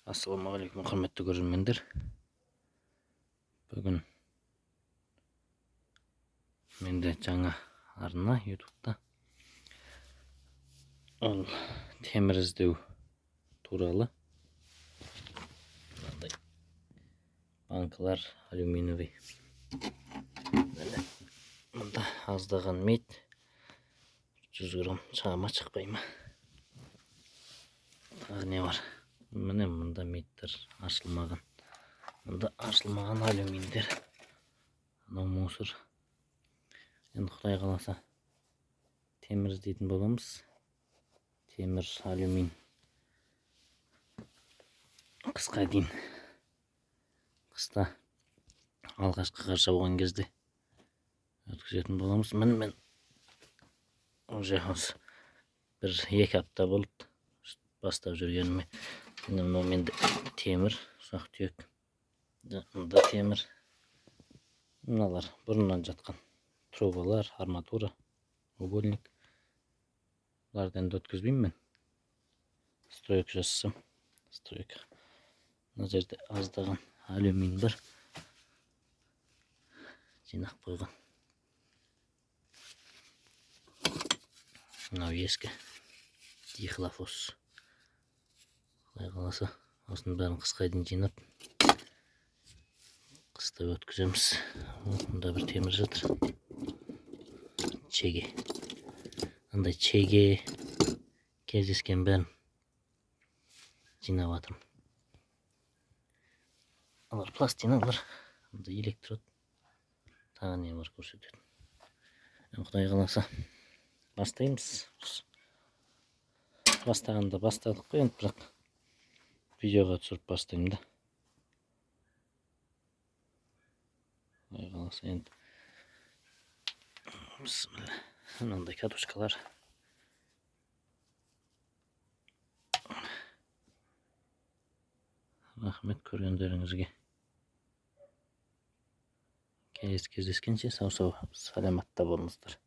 Ассалаумағалейкум, құрметті көрермендер. Бүгін менде жаңа арна ютубта. Ол темір іздеу туралы. Мынандай банкалар алюминиевый. Мында аздаған мед 100 грамм шама шықпай ма? Тағы не бар? Міне мында медтер ашылмаған. Мында ашылмаған алюминдер. Анау мусор. Енді Құдай қаласа темір іздейтін боламыз. Темір, алюмин. Қысқа дейін. Қыста алғашқы қар жауған кезде өткізетін боламыз. Мен уже осы бір-екі апта болды бастап жүргеніме. Мынау менде темір, ұсақ түйек. Мында темір. Мыналар бұрыннан жатқан трубалар, арматура, угольник. Бұларды енді өткізбеймін мен. Стройка жасасам. Стройка. Мына жерде аздаған алюмин бар. Жинақ қойған. Мынау ескі дихлофос. Құдай қаласа осының бәрін қысқа дейін жинап қыста өткіземіз. Мұнда бір темір жатыр. Чеге. Андай чеге кездескен бәрін жинап атырмын. Алар пластиналар. Мұнда электрод. Тағы не бар көрсететін. Құдай қаласа бастаймыз. Бастағанда бастадық қой, енді бірақ видеоға түсіріп бастаймын да. Құдай қаласа енді. Бісміллә. Мынандай катушкалар. Рахмет көргендеріңізге. Кездескенше сау саламатта болыңыздар.